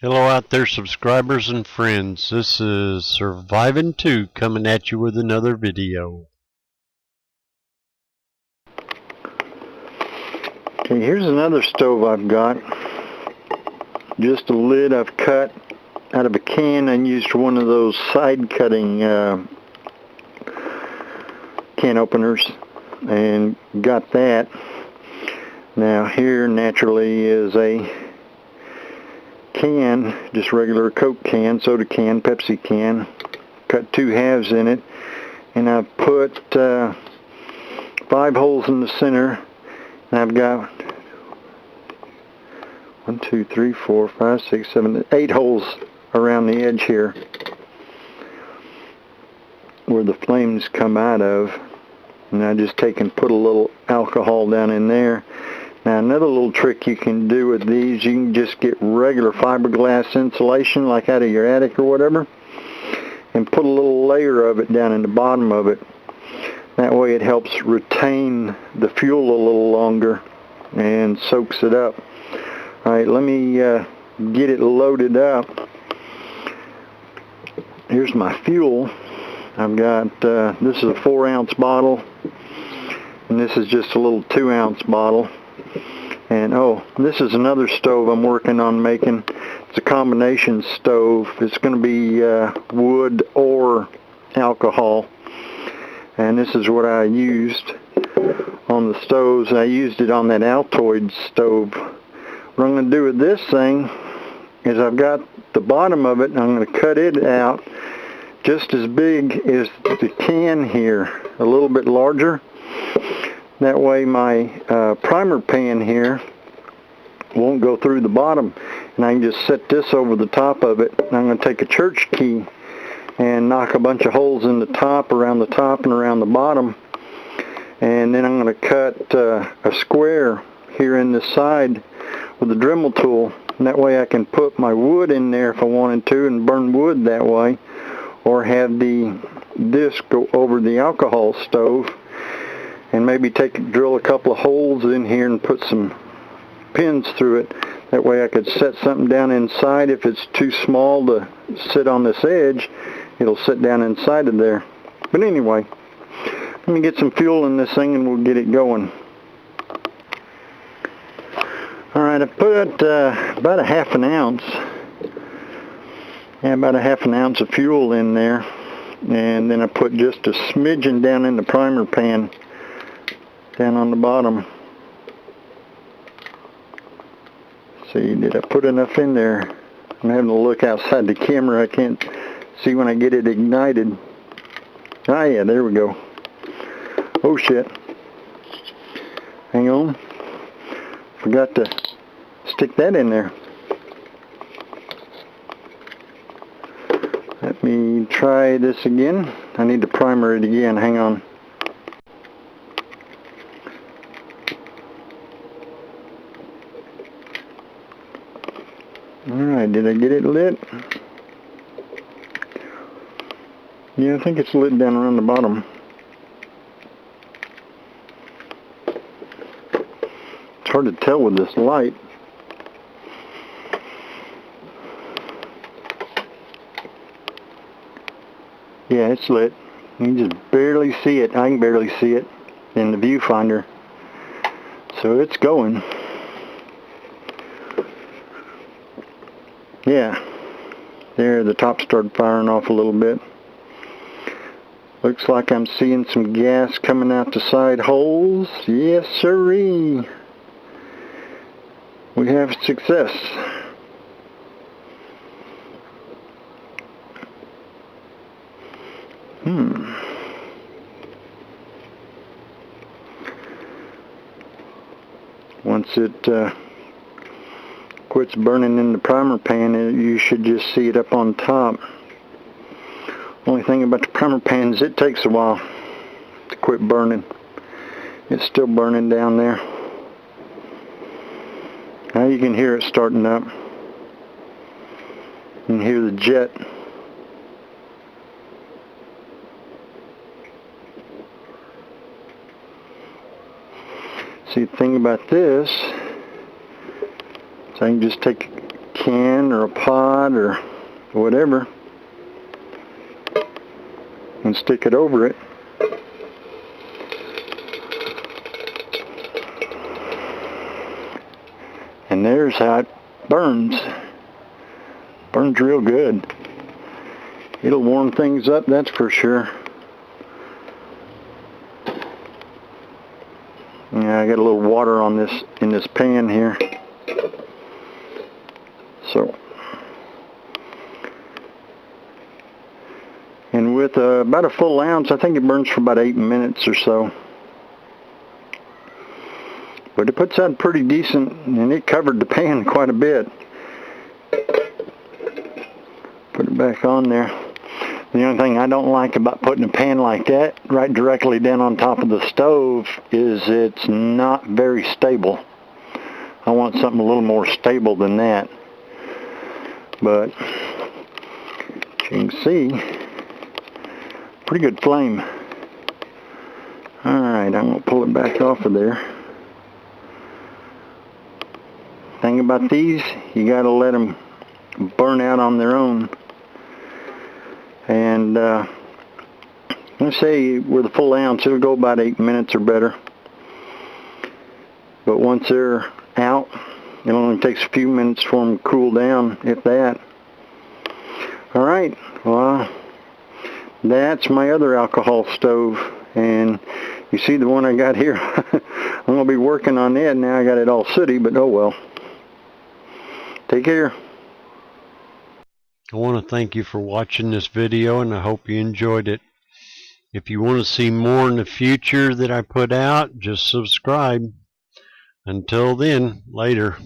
Hello out there, subscribers and friends. This is Surviving 2 coming at you with another video. Okay, here's another stove I've got. Just a lid I've cut out of a can and used one of those side cutting can openers and got that. Now here naturally is a can, just regular Coke can, soda can, Pepsi can. Cut two halves in it, and I've put 5 holes in the center, and I've got 1, 2, 3, 4, 5, 6, 7, 8 holes around the edge here where the flames come out of. And I just take and put a little alcohol down in there. Now another little trick you can do with these, you can just get regular fiberglass insulation like out of your attic or whatever, and put a little layer of it down in the bottom of it. That way it helps retain the fuel a little longer and soaks it up. Alright, let me get it loaded up. Here's my fuel. I've got, this is a 4-ounce bottle, and this is just a little 2-ounce bottle. And oh, this is another stove I'm working on making. It's a combination stove. It's going to be wood or alcohol. And this is what I used on the stoves. I used it on that Altoid stove. What I'm going to do with this thing is I've got the bottom of it, and I'm going to cut it out just as big as the can here, a little bit larger. That way my primer pan here won't go through the bottom, and I can just set this over the top of it. And I'm going to take a church key and knock a bunch of holes in the top, around and around the bottom, and then I'm going to cut a square here in the side with a Dremel tool, and that way I can put my wood in there if I wanted to and burn wood that way, or have the disc go over the alcohol stove, and maybe drill a couple of holes in here and put some pins through it. That way I could set something down inside. If it's too small to sit on this edge, it'll sit down inside of there. But anyway, let me get some fuel in this thing and we'll get it going. Alright, I put about a half an ounce of fuel in there, and then I put just a smidgen down in the primer pan down on the bottom. See, did I put enough in there? I'm having to look outside the camera. I can't see when I get it ignited. Ah yeah, there we go. Oh shit. Hang on. Forgot to stick that in there. Let me try this again. I need to primer it again. Hang on. Alright, did I get it lit? Yeah, I think it's lit down around the bottom. It's hard to tell with this light. Yeah, it's lit. You can just barely see it. I can barely see it in the viewfinder. So it's going. Yeah, there the top started firing off a little bit. Looks like I'm seeing some gas coming out the side holes. Yes sirree. We have success. Once it quits burning in the primer pan, you should just see it up on top. Only thing about the primer pan is it takes a while to quit burning. It's still burning down there. Now you can hear it starting up. You can hear the jet. See, the thing about this is I can just take a can or a pot or whatever and stick it over it. And there's how it burns. Burns real good. It'll warm things up, that's for sure. Yeah, I got a little water on this in this pan here. So, and with about a full ounce, I think it burns for about 8 minutes or so. But it puts out pretty decent, and it covered the pan quite a bit. Put it back on there. The only thing I don't like about putting a pan like that right directly down on top of the stove is it's not very stable. I want something a little more stable than that. But you can see, pretty good flame. Alright, I'm going to pull it back off of there. Thing about these, you got to let them burn out on their own. And let's say with a full ounce, it'll go about 8 minutes or better. But once they're out, it only takes a few minutes for them to cool down, if that. Alright, well, that's my other alcohol stove. And you see the one I got here. I'm going to be working on it. Now I got it all sooty, but oh well. Take care. I want to thank you for watching this video, and I hope you enjoyed it. If you want to see more in the future that I put out, just subscribe. Until then, later.